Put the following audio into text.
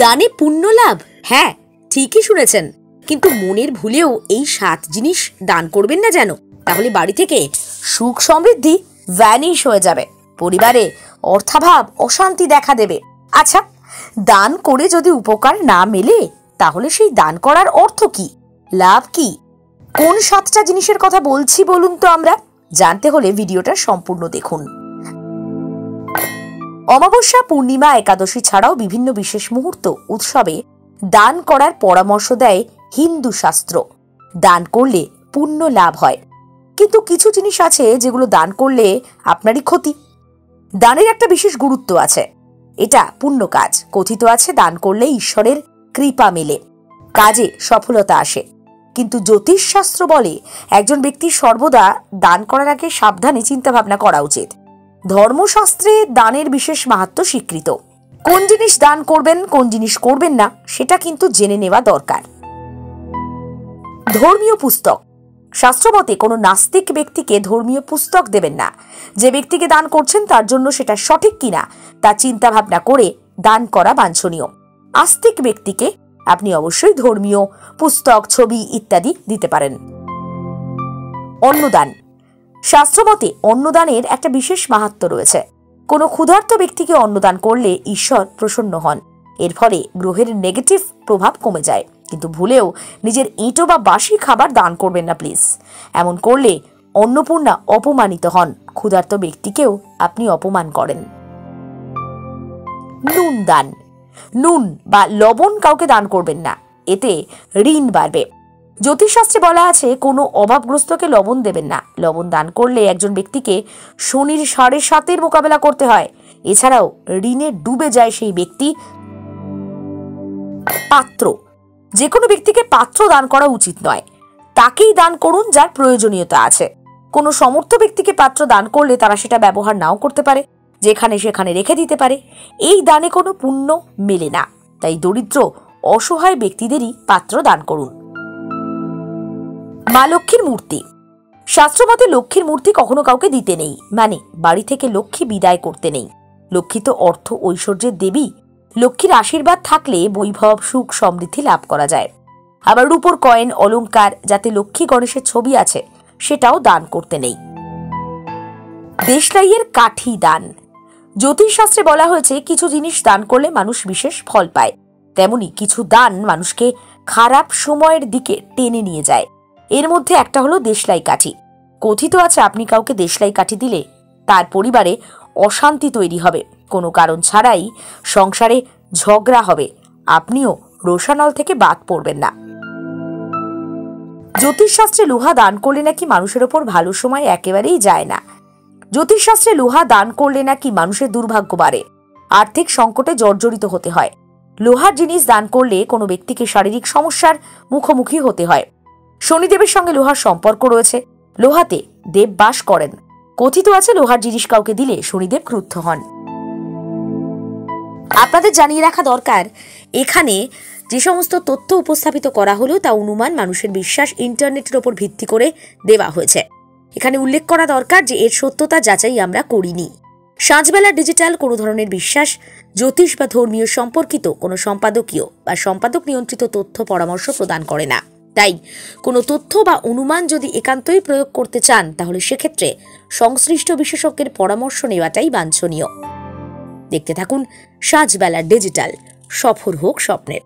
দানে পুণ্য লাভ? হ্যাঁ, ঠিকই শুনেছেন। কিন্তু মনের ভুলেও এই 7 জিনিস দান করবেন না যেন, তাহলে বাড়ি থেকে সুখ সমৃদ্ধি ভ্যানিশ হয়ে যাবে, পরিবারে অর্থাভাব অশান্তি দেখা দেবে। আচ্ছা, দান করে যদি উপকার না মেলে তাহলে সেই দান করার অর্থ কি, লাভ কি? কোন 7টা জিনিসের কথা বলছি বলুন তো আমরা? জানতে হলে ভিডিওটা সম্পূর্ণ দেখুন। অমাবস্যা, পূর্ণিমা, একাদশী ছাড়াও বিভিন্ন বিশেষ মুহূর্ত, উৎসবে দান করার পরামর্শ দেয় হিন্দু শাস্ত্র। দান করলে পুণ্য লাভ হয়, কিন্তু কিছু জিনিস আছে যেগুলো দান করলে আপনারই ক্ষতি। দানের একটা বিশেষ গুরুত্ব আছে, এটা পুণ্য কাজ। কথিত আছে দান করলে ঈশ্বরের কৃপা মেলে, কাজে সফলতা আসে। কিন্তু জ্যোতিষশাস্ত্র বলে একজন ব্যক্তি সর্বদা দান করার আগে সাবধানে চিন্তাভাবনা করা উচিত। ধর্মশাস্ত্রে দানের বিশেষ মাহাত্ম্য স্বীকৃত। কোন জিনিস দান করবেন, কোন জিনিস করবেন না, সেটা কিন্তু জেনে নেওয়া দরকার। ধর্মীয় পুস্তক। শাস্ত্রমতে কোনো নাস্তিক ব্যক্তিকে ধর্মীয় পুস্তক দেবেন না। যে ব্যক্তিকে দান করছেন তার জন্য সেটা সঠিক কিনা তা চিন্তা ভাবনা করে দান করা বাঞ্ছনীয়। আস্তিক ব্যক্তিকে আপনি অবশ্যই ধর্মীয় পুস্তক, ছবি ইত্যাদি দিতে পারেন। অন্নদান। শাস্ত্রমতে অন্নদানের একটা বিশেষ মাহাত্ম্য রয়েছে। কোনো ক্ষুধার্ত ব্যক্তিকে অন্নদান করলে ঈশ্বর প্রসন্ন হন। এর ফলে গ্রহের নেগেটিভ প্রভাব কমে যায়। কিন্তু ভুলেও নিজের এঁটো বা বাসি খাবার দান করবেন না প্লিজ। এমন করলে অন্নপূর্ণা অপমানিত হন, ক্ষুধার্ত ব্যক্তিকেও আপনি অপমান করেন। নুন দান। নুন বা লবণ কাউকে দান করবেন না, এতে ঋণ বাড়বে। জ্যোতিষশাস্ত্রে বলা আছে কোনো অভাবগ্রস্তকে লবণ দেবেন না। লবণ দান করলে একজন ব্যক্তিকে শনির 7.5 মোকাবেলা করতে হয়। এছাড়াও ঋণে ডুবে যায় সেই ব্যক্তি। পাত্র। যে কোনো ব্যক্তিকে পাত্র দান করা উচিত নয়, তাকেই দান করুন যার প্রয়োজনীয়তা আছে। কোনো সমর্থ ব্যক্তিকে পাত্র দান করলে তারা সেটা ব্যবহার নাও করতে পারে, যেখানে সেখানে রেখে দিতে পারে। এই দানে কোনো পুণ্য মেলে না, তাই দরিদ্র অসহায় ব্যক্তিদেরই পাত্র দান করুন। মা লক্ষ্মীর মূর্তি। শাস্ত্রমতে লক্ষ্মীর মূর্তি কখনো কাউকে দিতে নেই, মানে বাড়ি থেকে লক্ষ্মী বিদায় করতে নেই। লক্ষ্মী তো অর্থ ঐশ্বর্যের দেবী। লক্ষ্মীর আশীর্বাদ থাকলে বৈভব, সুখ, সমৃদ্ধি লাভ করা যায়। আবার রূপোর কয়েন, অলংকার যাতে লক্ষ্মী গণেশের ছবি আছে সেটাও দান করতে নেই। দেশলাইয়ের কাঠি দান। জ্যোতিষশাস্ত্রে বলা হয়েছে কিছু জিনিস দান করলে মানুষ বিশেষ ফল পায়, তেমনি কিছু দান মানুষকে খারাপ সময়ের দিকে টেনে নিয়ে যায়। এর মধ্যে একটা হলো দেশলাই কাঠি। কথিত আছে আপনি কাউকে দেশলাই কাঠি দিলে তার পরিবারে অশান্তি তৈরি হবে, কোনো কারণ ছাড়াই সংসারে ঝগড়া হবে, আপনিও রোষানল থেকে বাদ পড়বেন না। জ্যোতিষশাস্ত্রে লোহা দান করলে নাকি মানুষের ওপর ভালো সময় একেবারেই যায় না। জ্যোতিষশাস্ত্রে লোহা দান করলে নাকি মানুষের দুর্ভাগ্য বাড়ে, আর্থিক সংকটে জর্জরিত হতে হয়। লোহার জিনিস দান করলে কোনো ব্যক্তিকে শারীরিক সমস্যার মুখোমুখি হতে হয়। শনিদেবের সঙ্গে লোহার সম্পর্ক রয়েছে, লোহাতে দেব বাস করেন। কথিত আছে লোহার জিনিস কাউকে দিলে শনিদেব ক্রুদ্ধ হন। আপনাদের জানিয়ে রাখা দরকার, এখানে যে সমস্ত তথ্য উপস্থাপিত করা হলো তা অনুমান, মানুষের বিশ্বাস, ইন্টারনেটের ওপর ভিত্তি করে দেওয়া হয়েছে। এখানে উল্লেখ করা দরকার যে এর সত্যতা যাচাই আমরা করিনি। সাঁঝবেলা ডিজিটাল কোনো ধরনের বিশ্বাস, জ্যোতিষ বা ধর্মীয় সম্পর্কিত কোনো সম্পাদকীয় বা সম্পাদক নিয়ন্ত্রিত তথ্য পরামর্শ প্রদান করে না। তাই কোনো তথ্য বা অনুমান যদি একান্তই প্রয়োগ করতে চান তাহলে সেক্ষেত্রে সংশ্লিষ্ট বিশেষজ্ঞের পরামর্শ নেওয়াটাই বাঞ্ছনীয়। দেখতে থাকুন সাঁঝবেলা ডিজিটাল, সফল হোক স্বপ্নের।